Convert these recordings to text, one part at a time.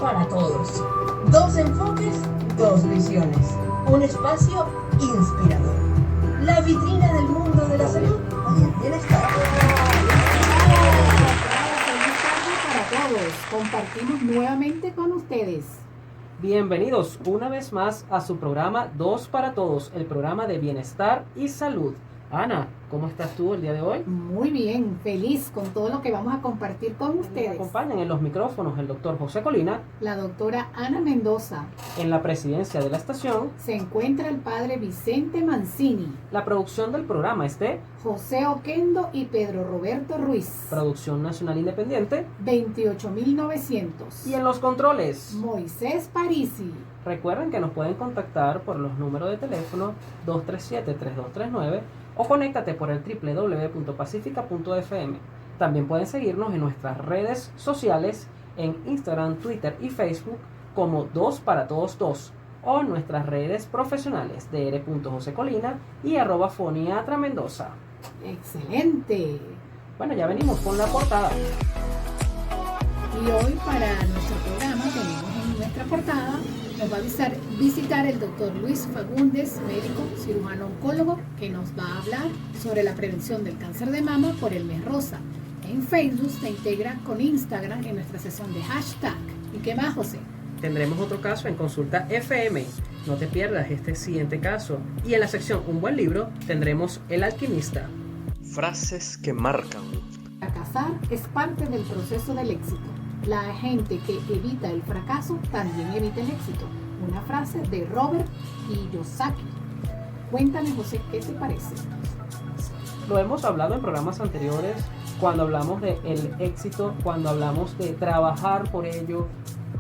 para todos. Dos enfoques, dos visiones. Un espacio inspirador. La vitrina del mundo de la salud y el bienestar. Feliz tarde para todos. Compartimos nuevamente con ustedes. Bienvenidos una vez más a su programa Dos para Todos, el programa de bienestar y salud. Ana, ¿cómo estás tú el día de hoy? Muy bien, feliz con todo lo que vamos a compartir con Me ustedes. acompañan en los micrófonos el doctor José Colina. La doctora Ana Mendoza. En la presidencia de la estación, Se encuentra el padre Vicente Mancini, la producción del programa es de José Oquendo y Pedro Roberto Ruiz. Producción Nacional Independiente. 28.900. Y en los controles, Moisés Parisi. recuerden que nos pueden contactar por los números de teléfono 237-3239 o conéctate por el www.pacifica.fm. También pueden seguirnos en nuestras redes sociales en Instagram, Twitter y Facebook como 2 para todos 2 o en nuestras redes profesionales de r.josecolina y @foniatra-mendoza. Excelente. Bueno, ya venimos con la portada. Y hoy para nuestro programa tenemos en nuestra portada, nos va a visitar el doctor Luis Fagundes, médico, cirujano oncólogo, que nos va a hablar sobre la prevención del cáncer de mama por el mes rosa. En Facebook se integra con Instagram en nuestra sesión de hashtag. ¿Y qué más, José? Tendremos otro caso en Consulta FM. No te pierdas este siguiente caso. Y en la sección Un buen libro tendremos El alquimista. Frases que marcan. Fracasar es parte del proceso del éxito. La gente que evita el fracaso también evita el éxito. Una frase de Robert Kiyosaki. Cuéntame, José, ¿qué te parece? Lo hemos hablado en programas anteriores, cuando hablamos del éxito, cuando hablamos de trabajar por ello,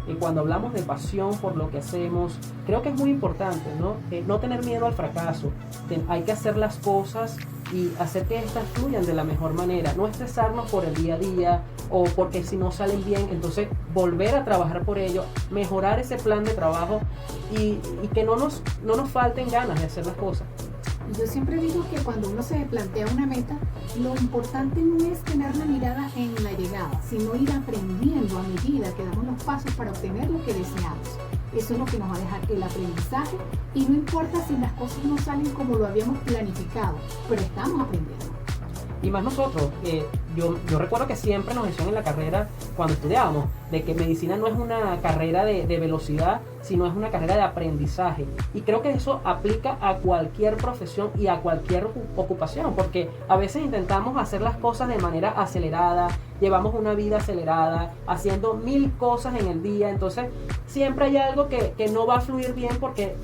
y cuando hablamos de pasión por lo que hacemos. Creo que es muy importante, ¿no? No tener miedo al fracaso. Hay que hacer las cosas y hacer que estas fluyan de la mejor manera. No estresarnos por el día a día o porque si no salen bien, entonces volver a trabajar por ello, mejorar ese plan de trabajo y que no nos falten ganas de hacer las cosas. Yo siempre digo que cuando uno se plantea una meta, lo importante no es tener la mirada en la llegada, sino ir aprendiendo a medida que damos los pasos para obtener lo que deseamos. Eso es lo que nos va a dejar el aprendizaje y no importa si las cosas no salen como lo habíamos planificado, pero estamos aprendiendo. Y más nosotros, yo recuerdo que siempre nos decían en la carrera, cuando estudiábamos, de que medicina no es una carrera de velocidad, sino es una carrera de aprendizaje. Y creo que eso aplica a cualquier profesión y a cualquier ocupación, porque a veces intentamos hacer las cosas de manera acelerada, llevamos una vida acelerada, haciendo 1000 cosas en el día, entonces siempre hay algo que no va a fluir bien porque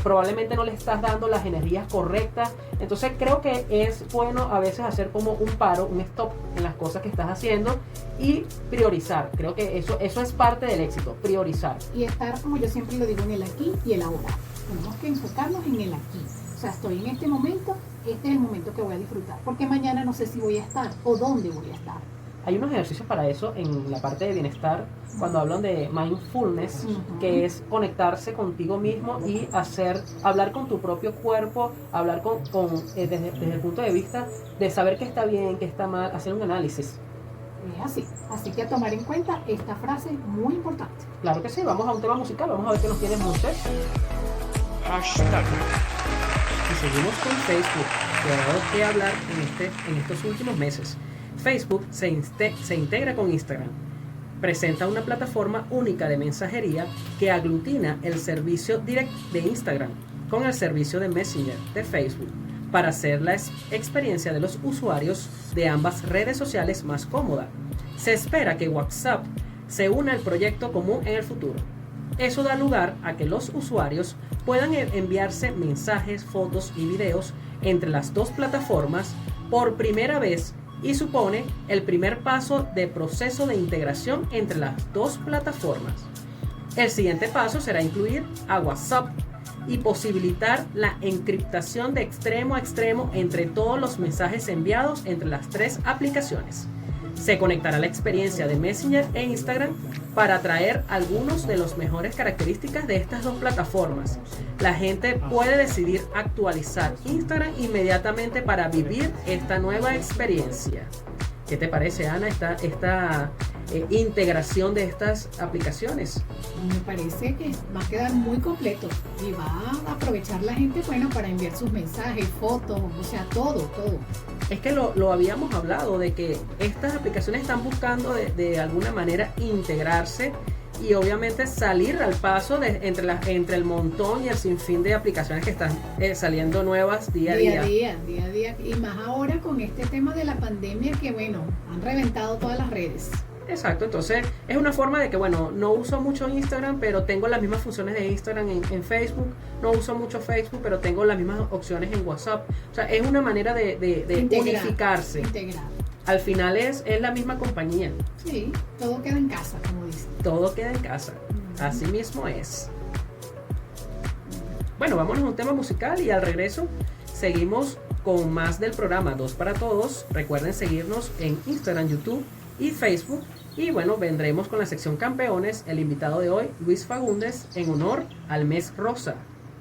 probablemente no le estás dando las energías correctas. Entonces creo que es bueno a veces hacer como un paro, un stop en las cosas que estás haciendo y priorizar. Creo que eso es parte del éxito, priorizar. Y estar, como yo siempre lo digo, en el aquí y el ahora. Tenemos que enfocarnos en el aquí. O sea, estoy en este momento, este es el momento que voy a disfrutar, porque mañana no sé si voy a estar o dónde voy a estar. Hay unos ejercicios para eso en la parte de bienestar, cuando hablan de mindfulness, que es conectarse contigo mismo y hablar con tu propio cuerpo, hablar desde el punto de vista de saber qué está bien, qué está mal, hacer un análisis. Es así que a tomar en cuenta esta frase muy importante. Claro que sí, vamos a un tema musical, vamos a ver qué nos tiene Moisés. Hashtag. Y seguimos con Facebook, que ha dado que hablar en estos últimos meses. Facebook se integra con Instagram. Presenta una plataforma única de mensajería que aglutina el servicio direct de Instagram con el servicio de Messenger de Facebook para hacer la experiencia de los usuarios de ambas redes sociales más cómoda. Se espera que WhatsApp se una al proyecto común en el futuro. Eso da lugar a que los usuarios puedan enviarse mensajes, fotos y videos entre las dos plataformas por primera vez y supone el primer paso de proceso de integración entre las dos plataformas. El siguiente paso será incluir a WhatsApp y posibilitar la encriptación de extremo a extremo entre todos los mensajes enviados entre las tres aplicaciones. Se conectará la experiencia de Messenger e Instagram para atraer algunas de las mejores características de estas dos plataformas. La gente puede decidir actualizar Instagram inmediatamente para vivir esta nueva experiencia. ¿Qué te parece, Ana, integración de estas aplicaciones. Me parece que va a quedar muy completo y va a aprovechar la gente, bueno, para enviar sus mensajes, fotos, o sea, todo. Es que lo habíamos hablado de que estas aplicaciones están buscando de alguna manera integrarse y obviamente salir al paso entre el montón y el sinfín de aplicaciones que están saliendo nuevas día a día. Y más ahora con este tema de la pandemia que, bueno, han reventado todas las redes. Exacto, entonces es una forma de que, bueno, no uso mucho Instagram, pero tengo las mismas funciones de Instagram en Facebook, no uso mucho Facebook, pero tengo las mismas opciones en WhatsApp. O sea, es una manera de unificarse. Integrar. Al final es la misma compañía. Sí, todo queda en casa, como dicen. Todo queda en casa, así mismo es. Bueno, vámonos a un tema musical y al regreso seguimos con más del programa 2 para Todos. Recuerden seguirnos en Instagram, YouTube y Facebook. Y bueno, vendremos con la sección Campeones. El invitado de hoy, Luis Fagundes, en honor al mes rosa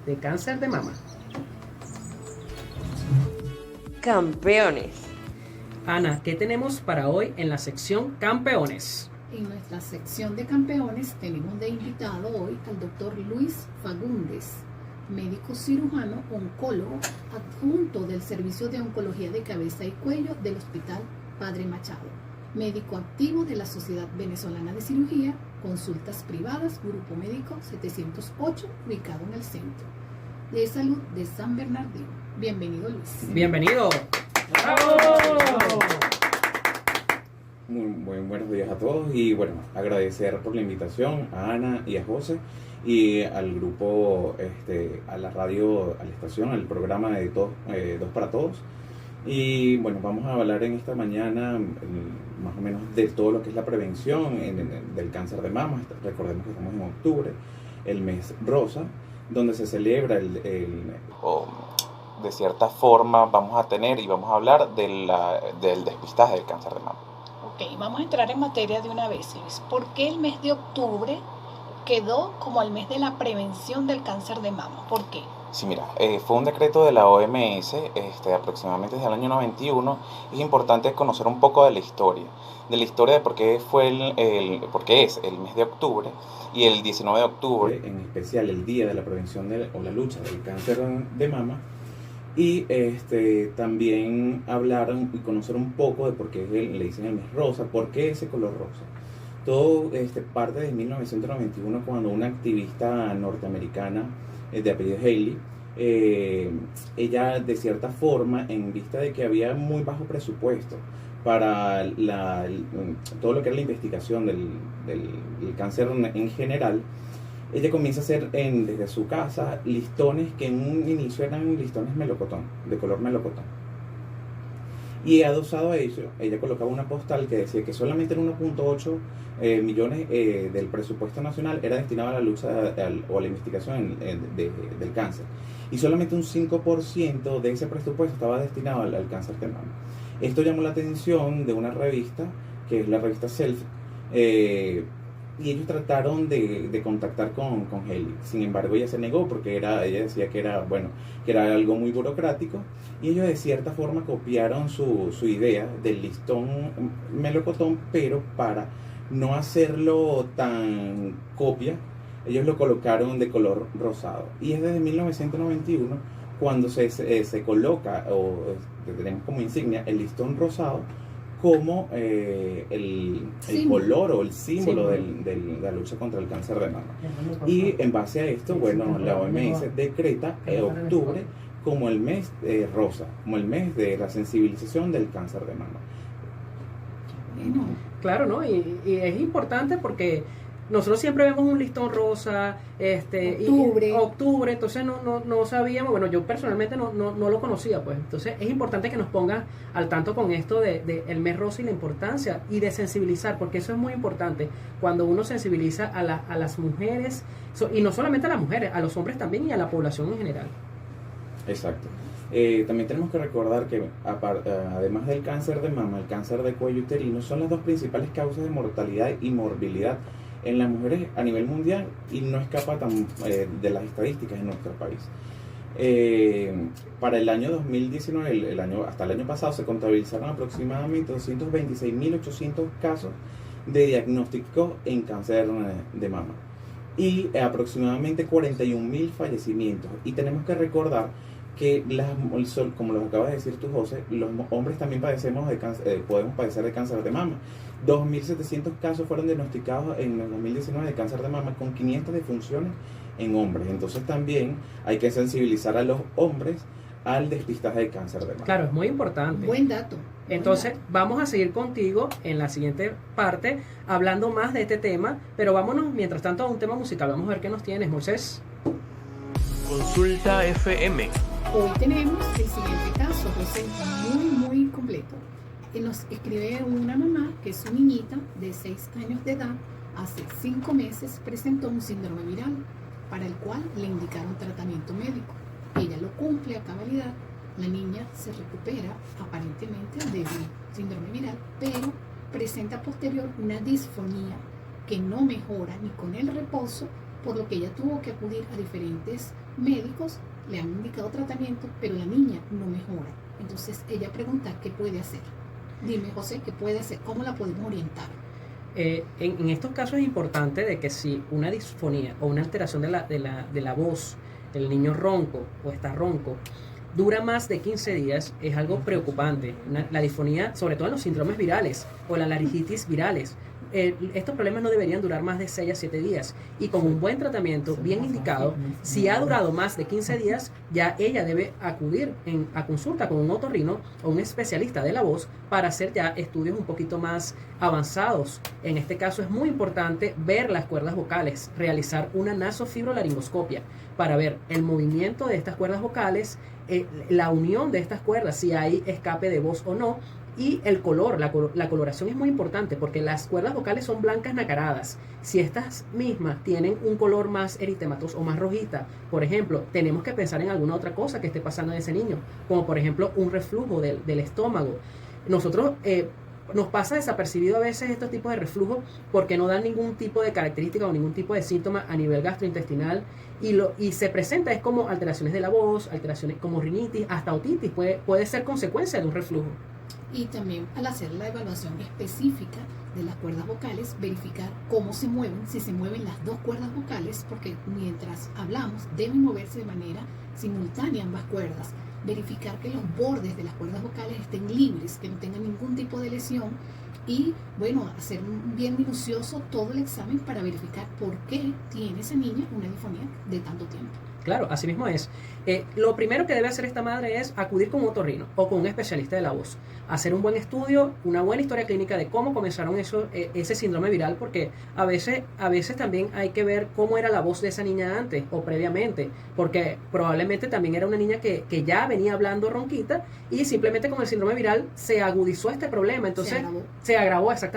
de cáncer de mama. Campeones. Ana, ¿qué tenemos para hoy en la sección Campeones? En nuestra sección de campeones tenemos de invitado hoy al doctor Luis Fagundes, médico cirujano oncólogo adjunto del Servicio de Oncología de Cabeza y Cuello del Hospital Padre Machado, médico activo de la Sociedad Venezolana de Cirugía, consultas privadas, Grupo Médico 708, ubicado en el Centro de Salud de San Bernardino. Bienvenido, Luis. Bienvenido. Muy buenos días a todos y bueno, agradecer por la invitación a Ana y a José y al grupo, a la radio, a la estación, al programa de Dos para Todos. Y bueno, vamos a hablar en esta mañana más o menos de todo lo que es la prevención del cáncer de mama. Recordemos que estamos en octubre, el mes rosa, donde se celebra de cierta forma vamos a tener y vamos a hablar del despistaje del cáncer de mama. Ok, vamos a entrar en materia de una vez, Luis. ¿Por qué el mes de octubre quedó como el mes de la prevención del cáncer de mama? ¿Por qué? Sí, mira, fue un decreto de la OMS aproximadamente desde el año 91. Es importante conocer un poco de la historia de por qué por qué es el mes de octubre y el 19 de octubre, en especial el día de la prevención o la lucha del cáncer de mama. Y también hablar y conocer un poco de por qué le dicen el mes rosa, por qué ese color rosa. Todo parte de 1991 cuando una activista norteamericana de apellido Haley, ella de cierta forma, en vista de que había muy bajo presupuesto para todo lo que era la investigación del cáncer en general, ella comienza a hacer desde su casa listones que en un inicio eran listones melocotón, de color melocotón. Y adosado a ello, ella colocaba una postal que decía que solamente el 1.8 millones del presupuesto nacional era destinado a la lucha o a la investigación del cáncer. Y solamente un 5% de ese presupuesto estaba destinado al cáncer de mama. Esto llamó la atención de una revista, que es la revista Self, y ellos trataron de contactar con Haley. Sin embargo, ella se negó porque ella decía que era algo muy burocrático, y ellos de cierta forma copiaron su idea del listón melocotón, pero para no hacerlo tan copia, ellos lo colocaron de color rosado. Y es desde 1991 cuando se coloca, o tenemos como insignia, el listón rosado como el color o el símbolo de la lucha contra el cáncer de mama. Y en base a esto, bueno, la OMS decreta octubre como el mes rosa, como el mes de la sensibilización del cáncer de mama. Claro, ¿no? Y es importante porque nosotros siempre vemos un listón rosa, octubre, entonces no sabíamos, bueno, yo personalmente no lo conocía, pues. Entonces es importante que nos pongan al tanto con esto de el mes rosa y la importancia y de sensibilizar, porque eso es muy importante cuando uno sensibiliza a las mujeres, y no solamente a las mujeres, a los hombres también y a la población en general. Exacto. También tenemos que recordar que además del cáncer de mama, el cáncer de cuello uterino son las dos principales causas de mortalidad y morbilidad en las mujeres a nivel mundial, y no escapa de las estadísticas en nuestro país. Para el año 2019, hasta el año pasado, se contabilizaron aproximadamente 226.800 casos de diagnóstico en cáncer de mama y aproximadamente 41.000 fallecimientos. Y tenemos que recordar que, como lo acabas de decir tú, José, los hombres también podemos padecer de cáncer de mama. 2.700 casos fueron diagnosticados en el 2019 de cáncer de mama, con 500 defunciones en hombres. Entonces también hay que sensibilizar a los hombres al despistaje de cáncer de mama. Claro, es muy importante. Buen dato. Entonces vamos a seguir contigo en la siguiente parte hablando más de este tema, pero vámonos mientras tanto a un tema musical. Vamos a ver qué nos tienes, Moisés. Consulta FM. Hoy tenemos el siguiente caso, José, muy completo. Nos escribe una mamá que su niñita de 6 años de edad hace 5 meses presentó un síndrome viral para el cual le indicaron tratamiento médico. Ella lo cumple a cabalidad, la niña se recupera aparentemente del síndrome viral, pero presenta posterior una disfonía que no mejora ni con el reposo, por lo que ella tuvo que acudir a diferentes médicos, le han indicado tratamiento, pero la niña no mejora. Entonces ella pregunta qué puede hacer. Dime, José, ¿qué puede hacer? ¿Cómo la podemos orientar? En estos casos es importante de que si una disfonía o una alteración de la voz, el niño ronco o está ronco, dura más de 15 días, es algo preocupante. La disfonía, sobre todo en los síndromes virales o la laringitis virales, estos problemas no deberían durar más de 6 a 7 días, y con un buen tratamiento bien indicado, si ha durado más de 15 días, ya ella debe acudir a consulta con un otorrino o un especialista de la voz para hacer ya estudios un poquito más avanzados. En este caso es muy importante ver las cuerdas vocales, realizar una nasofibrolaringoscopia para ver el movimiento de estas cuerdas vocales, la unión de estas cuerdas, si hay escape de voz o no. Y el color, la coloración es muy importante, porque las cuerdas vocales son blancas nacaradas. Si estas mismas tienen un color más eritematoso o más rojita, por ejemplo, tenemos que pensar en alguna otra cosa que esté pasando en ese niño, como por ejemplo un reflujo del estómago. Nosotros nos pasa desapercibido a veces estos tipos de reflujo porque no dan ningún tipo de característica o ningún tipo de síntoma a nivel gastrointestinal, y se presenta es como alteraciones de la voz, alteraciones como rinitis, hasta otitis, puede ser consecuencia de un reflujo. Y también al hacer la evaluación específica de las cuerdas vocales, verificar cómo se mueven, si se mueven las dos cuerdas vocales, porque mientras hablamos deben moverse de manera simultánea ambas cuerdas. Verificar que los bordes de las cuerdas vocales estén libres, que no tengan ningún tipo de lesión, y bueno, hacer bien minucioso todo el examen para verificar por qué tiene esa niña una disfonía de tanto tiempo. Claro, así mismo es. Lo primero que debe hacer esta madre es acudir con un otorrino o con un especialista de la voz, hacer un buen estudio, una buena historia clínica de cómo comenzaron ese síndrome viral, porque a veces también hay que ver cómo era la voz de esa niña antes o previamente, porque probablemente también era una niña que ya venía hablando ronquita, y simplemente con el síndrome viral se agudizó este problema, entonces se agravó este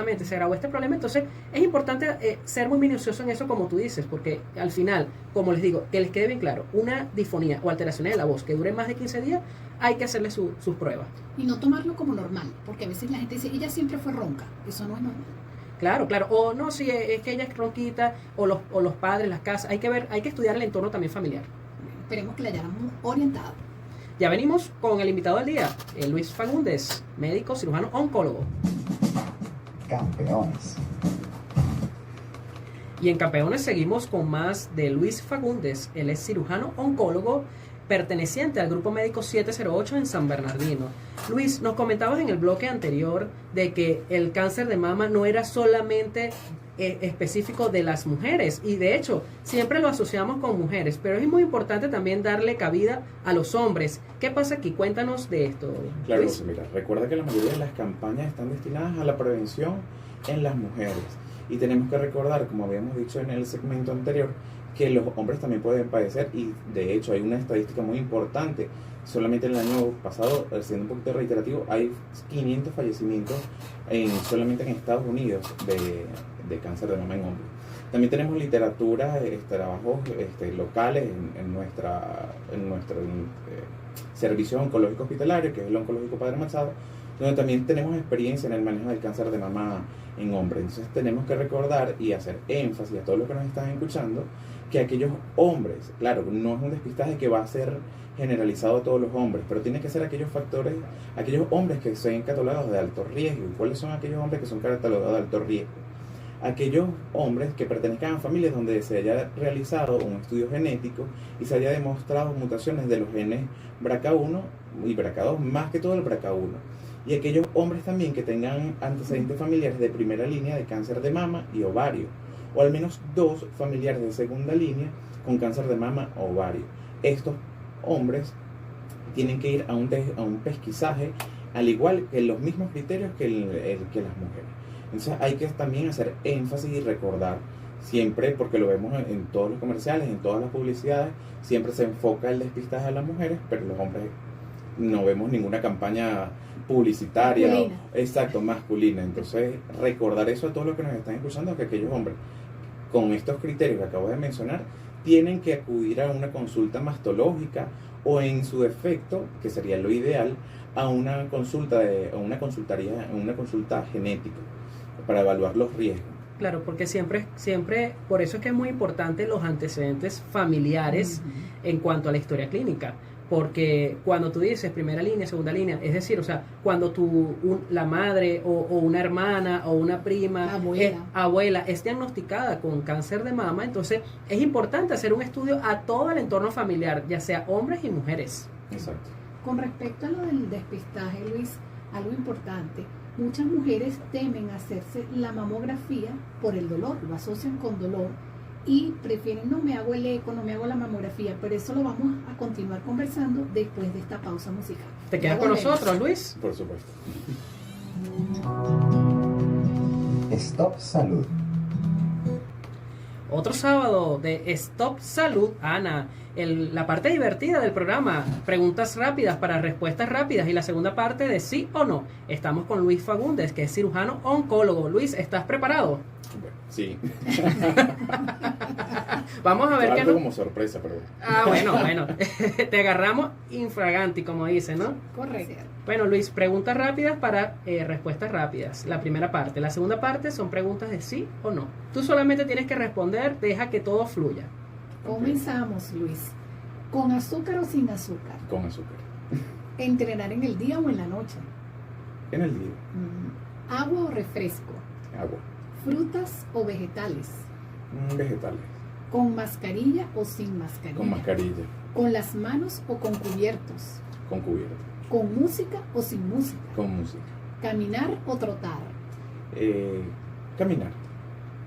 problema. Entonces es importante ser muy minucioso en eso, como tú dices, porque al final, como les digo, que les quede bien claro, una disfonía o alteraciones de la voz que duren más de 15 días, hay que hacerle sus pruebas. Y no tomarlo como normal, porque a veces la gente dice, ella siempre fue ronca, eso no es normal. Claro, o no, si es que ella es ronquita, o los padres, las casas, hay que estudiar el entorno también familiar. Esperemos que la hayamos orientado. Ya venimos con el invitado del día, Luis Fagundes, médico, cirujano, oncólogo. Campeones. Y en Campeones seguimos con más de Luis Fagundes. Él es cirujano oncólogo perteneciente al grupo médico 708 en San Bernardino. Luis, nos comentabas en el bloque anterior de que el cáncer de mama no era solamente específico de las mujeres, y de hecho siempre lo asociamos con mujeres, pero es muy importante también darle cabida a los hombres. ¿Qué pasa aquí? Cuéntanos de esto, Claro, Luis. mira, recuerda que la mayoría de las campañas están destinadas a la prevención en las mujeres, y tenemos que recordar, como habíamos dicho en el segmento anterior, que los hombres también pueden padecer, y de hecho hay una estadística muy importante. Solamente el año pasado, siendo un poquito reiterativo, hay 500 fallecimientos solamente en Estados Unidos de cáncer de mama en hombres. También tenemos literatura, trabajos locales en nuestro servicio oncológico hospitalario, que es el Oncológico Padre Machado, donde también tenemos experiencia en el manejo del cáncer de mama en hombres. Entonces tenemos que recordar y hacer énfasis a todos los que nos están escuchando, que aquellos hombres, claro, no es un despistaje que va a ser generalizado a todos los hombres, pero tiene que ser aquellos factores, aquellos hombres que sean catalogados de alto riesgo. ¿Y cuáles son aquellos hombres que son catalogados de alto riesgo? aquellos hombres que pertenezcan a familias donde se haya realizado un estudio genético y se haya demostrado mutaciones de los genes BRCA1 y BRCA2, más que todo el BRCA1. Y aquellos hombres también que tengan antecedentes familiares de primera línea de cáncer de mama y ovario, o al menos 2 familiares de segunda línea con cáncer de mama o ovario. Estos hombres tienen que ir a un pesquisaje, al igual que los mismos criterios que las mujeres. Entonces hay que también hacer énfasis y recordar siempre, porque lo vemos en todos los comerciales, en todas las publicidades, siempre se enfoca el despistaje a las mujeres, pero los hombres no vemos ninguna campaña publicitaria masculina. Masculina. Entonces recordar eso a todos los que nos están escuchando, que aquellos hombres con estos criterios que acabo de mencionar tienen que acudir a una consulta mastológica o, en su defecto, que sería lo ideal, a una consulta genética para evaluar los riesgos. Claro, porque siempre, por eso es que es muy importante los antecedentes familiares en cuanto a la historia clínica. Porque cuando tú dices primera línea, segunda línea, es decir, o sea, cuando la madre o una hermana o una prima, abuela es diagnosticada con cáncer de mama, entonces es importante hacer un estudio a todo el entorno familiar, ya sea hombres y mujeres. Exacto. Con respecto a lo del despistaje, Luis, algo importante, muchas mujeres temen hacerse la mamografía por el dolor, lo asocian con dolor y prefieren, no me hago el eco, no me hago la mamografía, pero eso lo vamos a continuar conversando después de esta pausa musical. ¿Te quedas con nosotros, Luis? Por supuesto. Stop Salud. Otro sábado de Stop Salud, Ana, la parte divertida del programa, preguntas rápidas para respuestas rápidas, y la segunda parte de sí o no. Estamos con Luis Fagundes, que es cirujano oncólogo. Luis, ¿estás preparado? Sí. Vamos a ver qué como sorpresa, pero... bueno. Te agarramos infraganti, como dicen, ¿no? Correcto. Bueno, Luis, preguntas rápidas para respuestas rápidas. La primera parte. La segunda parte son preguntas de sí o no. Tú solamente tienes que responder, deja que todo fluya. Comenzamos, Luis. ¿Con azúcar o sin azúcar? Con azúcar. ¿Entrenar en el día o en la noche? En el día. ¿Agua o refresco? Agua. ¿Frutas o vegetales? Vegetales. ¿Con mascarilla o sin mascarilla? Con mascarilla. ¿Con las manos o con cubiertos? Con cubierto. ¿Con música o sin música? Con música. ¿Caminar o trotar? Caminar.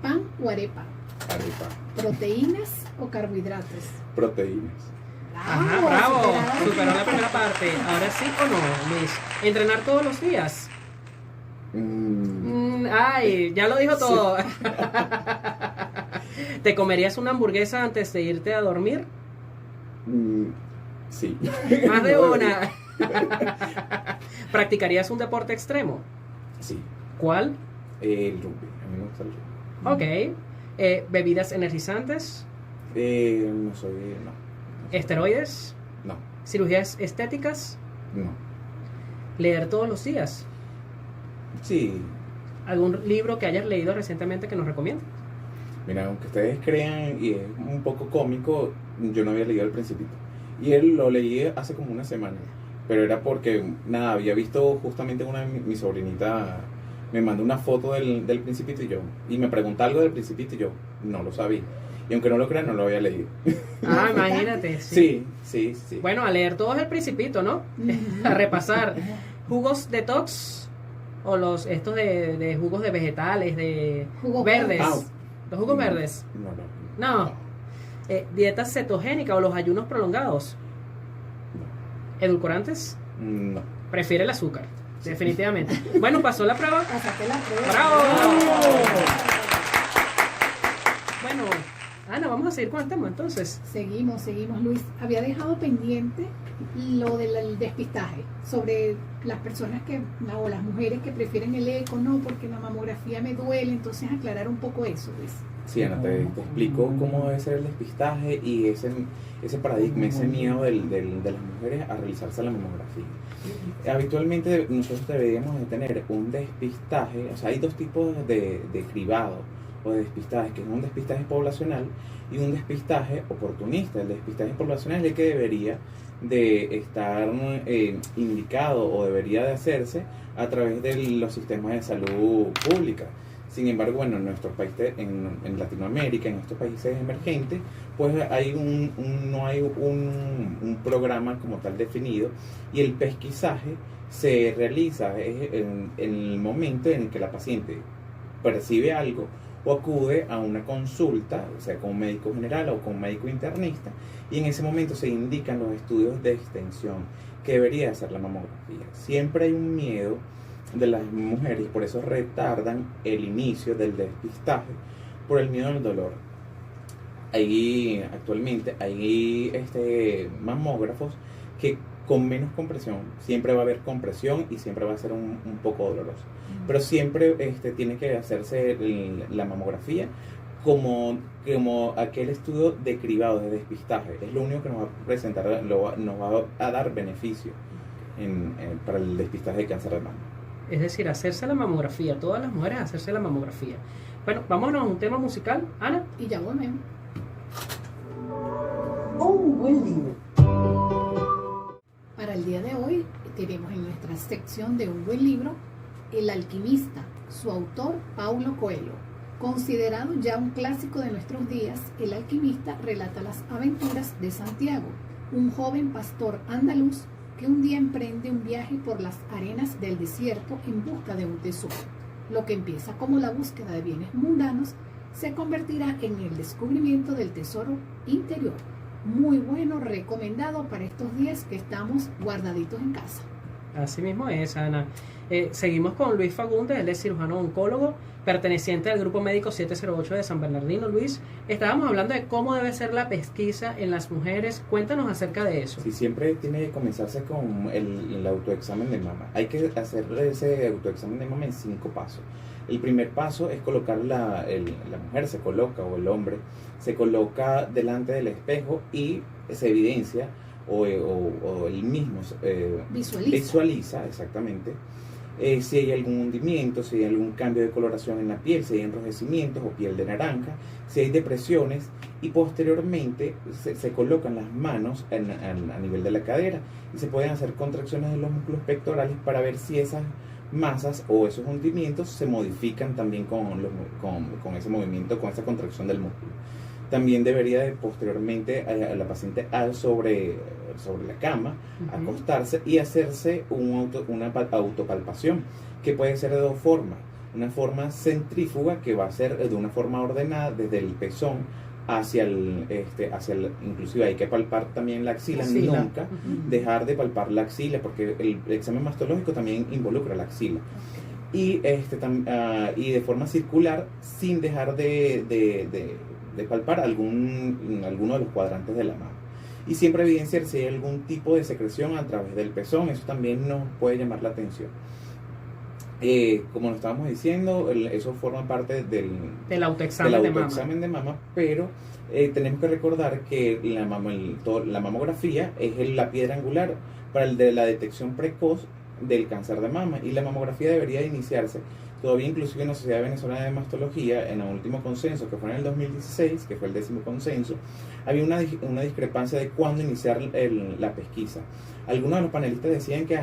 ¿Pan o arepa? Arepa. ¿Proteínas o carbohidratos? Proteínas. Ajá, bravo. Superó la primera parte. Ahora sí o no, Luis. ¿Entrenar todos los días? Ay, ya lo dijo todo. Sí. ¿Te comerías una hamburguesa antes de irte a dormir? Sí. Más de una. ¿Practicarías un deporte extremo? Sí. ¿Cuál? El rugby. A mí me gusta el rugby. Ok. ¿Bebidas energizantes? No. ¿Esteroides? No. ¿Cirugías estéticas? No. ¿Leer todos los días? Sí. ¿Algún libro que hayas leído recientemente que nos recomiendes? Mira, aunque ustedes crean, y es un poco cómico, yo no había leído El Principito. Y él lo leí hace como una semana. Pero era porque, había visto justamente mi sobrinita, me mandó una foto del Principito y me pregunta algo del Principito y yo no lo sabía. Y aunque no lo crean, no lo había leído. Ah, imagínate. Sí. Bueno, a leer todo es El Principito, ¿no? A repasar. ¿Jugos detox? O estos de jugos de vegetales, de jugos verdes. Los jugos verdes. No. ¿Dieta cetogénica o los ayunos prolongados? No. ¿Edulcorantes? No. Prefiere el azúcar, definitivamente. Bueno, pasó la prueba. Pasaste la prueba. ¡Bravo! Bueno, Ana, vamos a seguir con el tema entonces. Seguimos, Luis. Había dejado pendiente lo del despistaje, sobre las personas o las mujeres que prefieren el eco, no, porque la mamografía me duele, entonces aclarar un poco eso, Luis. Sí, Ana, te explico cómo debe ser el despistaje y ese paradigma, ese miedo de las mujeres a realizarse la mamografía. Habitualmente nosotros deberíamos de tener un despistaje, o sea, hay 2 tipos de cribado o de despistaje, que es un despistaje poblacional y un despistaje oportunista. El despistaje poblacional es el que debería de estar indicado o debería de hacerse a través de los sistemas de salud pública. Sin embargo, bueno, en nuestros países, en Latinoamérica, en estos países emergentes, pues no hay un programa como tal definido, y el pesquisaje se realiza en el momento en el que la paciente percibe algo o acude a una consulta, o sea, con un médico general o con un médico internista, y en ese momento se indican los estudios de extensión que debería hacer la mamografía. Siempre hay un miedo de las mujeres y por eso retardan el inicio del despistaje por el miedo al dolor. Actualmente hay mamógrafos que con menos compresión, siempre va a haber compresión y siempre va a ser un poco doloroso, pero siempre tiene que hacerse la mamografía como aquel estudio de cribado, de despistaje. Es lo único que nos va a presentar, nos va a dar beneficio para el despistaje de cáncer de mama. Es decir, hacerse la mamografía, todas las mujeres hacerse la mamografía. Bueno, vámonos a un tema musical, Ana. Y ya volvemos. Un buen libro. Para el día de hoy tenemos en nuestra sección de un buen libro El alquimista, su autor Paulo Coelho. Considerado ya un clásico de nuestros días, El alquimista relata las aventuras de Santiago, un joven pastor andaluz que un día emprende un viaje por las arenas del desierto en busca de un tesoro. Lo que empieza como la búsqueda de bienes mundanos se convertirá en el descubrimiento del tesoro interior. Muy bueno, recomendado para estos días que estamos guardaditos en casa. Así mismo es, Ana. Seguimos con Luis Fagundes, él es cirujano oncólogo, perteneciente al Grupo Médico 708 de San Bernardino. Luis, estábamos hablando de cómo debe ser la pesquisa en las mujeres. Cuéntanos acerca de eso. Sí, siempre tiene que comenzarse con el autoexamen de mama. Hay que hacer ese autoexamen de mama en 5 pasos. El primer paso es colocar la mujer se coloca, o el hombre se coloca delante del espejo y se evidencia o él mismo visualiza exactamente si hay algún hundimiento, si hay algún cambio de coloración en la piel, si hay enrojecimientos o piel de naranja, si hay depresiones, y posteriormente se colocan las manos a nivel de la cadera y se pueden hacer contracciones de los músculos pectorales para ver si esas masas o esos hundimientos se modifican también con ese movimiento, con esa contracción del músculo. También debería de posteriormente a la paciente sobre la cama, acostarse y hacerse una autopalpación, que puede ser de 2 formas. Una forma centrífuga, que va a ser de una forma ordenada desde el pezón hacia inclusive hay que palpar también la axila. Nunca dejar de palpar la axila, porque el examen mastológico también involucra la axila. Y de forma circular, sin dejar de palpar alguno de los cuadrantes de la mano. Y siempre evidenciar si hay algún tipo de secreción a través del pezón. Eso también nos puede llamar la atención. Como lo estábamos diciendo, eso forma parte del autoexamen de mama, pero tenemos que recordar que la mamografía es la piedra angular para la detección precoz del cáncer de mama, y la mamografía debería iniciarse. Todavía inclusive en la Sociedad Venezolana de Mastología, en el último consenso, que fue en el 2016, que fue el 10º consenso, había una discrepancia de cuándo iniciar la pesquisa. Algunos de los panelistas decían que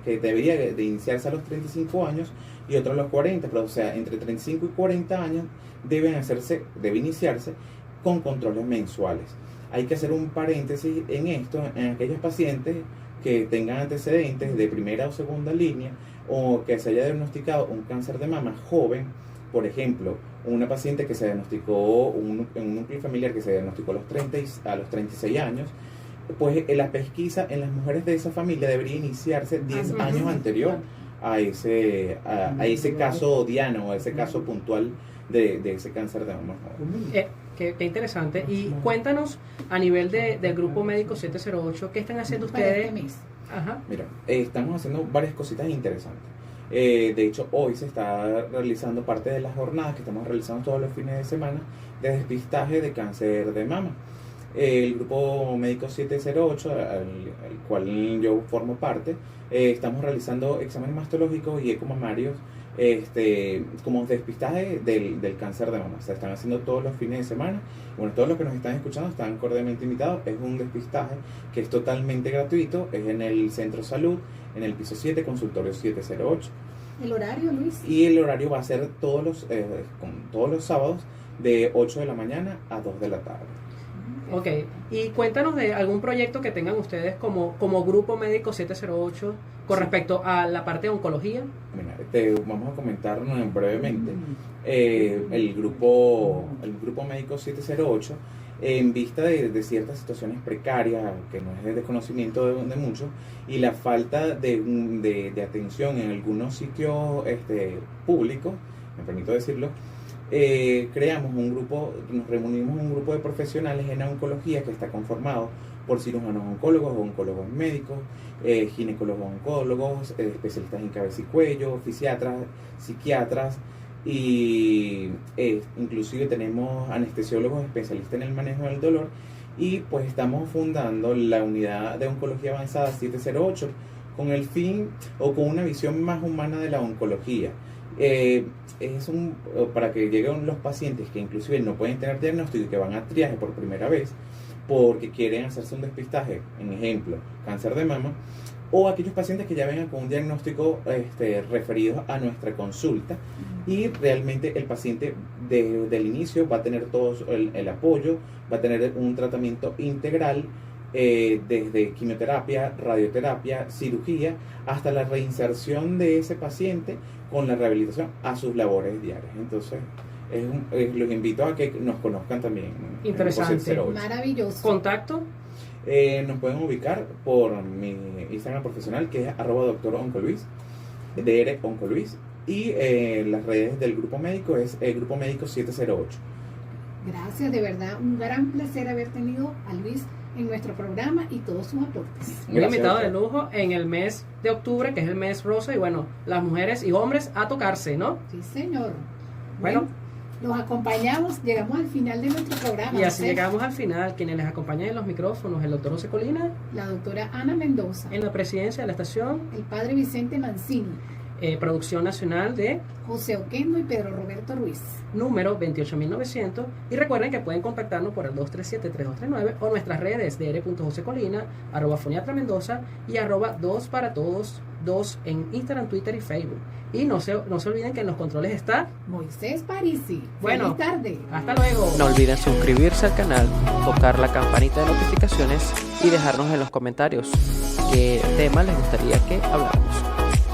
que debería de iniciarse a los 35 años y otros a los 40, pero o sea, entre 35 y 40 años debe iniciarse con controles mensuales. Hay que hacer un paréntesis en esto, en aquellos pacientes que tengan antecedentes de primera o segunda línea, o que se haya diagnosticado un cáncer de mama joven. Por ejemplo, una paciente que se diagnosticó en un núcleo familiar que se diagnosticó a los 36 años, pues la pesquisa en las mujeres de esa familia debería iniciarse 10 años anterior a ese caso diano, o a ese caso puntual de ese cáncer de mama joven. Qué interesante. Y cuéntanos, a nivel del Grupo Médico 708, ¿qué están haciendo ustedes? Mira, estamos haciendo varias cositas interesantes. De hecho, hoy se está realizando parte de las jornadas que estamos realizando todos los fines de semana de despistaje de cáncer de mama. El Grupo Médico 708, al cual yo formo parte, estamos realizando exámenes mastológicos y ecomamarios como despistaje del cáncer de mama. Se están haciendo todos los fines de semana. Bueno, todos los que nos están escuchando están cordialmente invitados. Es un despistaje que es totalmente gratuito. Es en el Centro Salud, en el piso 7, consultorio 708. ¿El horario, Luis? Y el horario va a ser todos los sábados de 8 de la mañana a 2 de la tarde. Ok, y cuéntanos de algún proyecto que tengan ustedes como Grupo Médico 708 con respecto a la parte de oncología. Mira, vamos a comentar brevemente. El grupo Médico 708, en vista de ciertas situaciones precarias, que no es de desconocimiento de muchos, y la falta de atención en algunos sitios públicos, me permito decirlo, creamos un grupo, nos reunimos un grupo de profesionales en oncología que está conformado por cirujanos oncólogos, oncólogos médicos, ginecólogos oncólogos, especialistas en cabeza y cuello, fisiatras, psiquiatras, y inclusive tenemos anestesiólogos especialistas en el manejo del dolor, y pues estamos fundando la unidad de oncología avanzada 708 con el fin o con una visión más humana de la oncología. Para que lleguen los pacientes que inclusive no pueden tener diagnóstico y que van a triaje por primera vez porque quieren hacerse un despistaje, en ejemplo, cáncer de mama, o aquellos pacientes que ya vengan con un diagnóstico referido a nuestra consulta, y realmente el paciente desde el inicio va a tener todo el apoyo, va a tener un tratamiento integral, desde quimioterapia, radioterapia, cirugía, hasta la reinserción de ese paciente con la rehabilitación a sus labores diarias. Entonces, los invito a que nos conozcan también. Interesante. Maravilloso. ¿Contacto? Nos pueden ubicar por mi Instagram profesional, que es @doctor_oncoluis, dr_oncoluis, y las redes del grupo médico es Grupo Médico 708. Gracias, de verdad, un gran placer haber tenido a Luis en nuestro programa y todos sus aportes. Un invitado de lujo en el mes de octubre, que es el mes rosa, y bueno, las mujeres y hombres a tocarse, ¿no? Sí, señor. Bueno, los acompañamos, llegamos al final de nuestro programa. Y así llegamos al final. Quienes les acompañan en los micrófonos, el doctor José Colina, la doctora Ana Mendoza, en la presidencia de la estación, el padre Vicente Mancini, producción nacional de José Oquendo y Pedro Roberto Ruiz, número 28900, y recuerden que pueden contactarnos por el 237-3239 o nuestras redes dr.josecolina, @foniatra Mendoza y @2paratodos 2 en Instagram, Twitter y Facebook. Y no se olviden que en los controles está Moisés Parisi. Bueno, feliz tarde. Hasta luego. No olviden suscribirse al canal, tocar la campanita de notificaciones y dejarnos en los comentarios qué tema les gustaría que habláramos.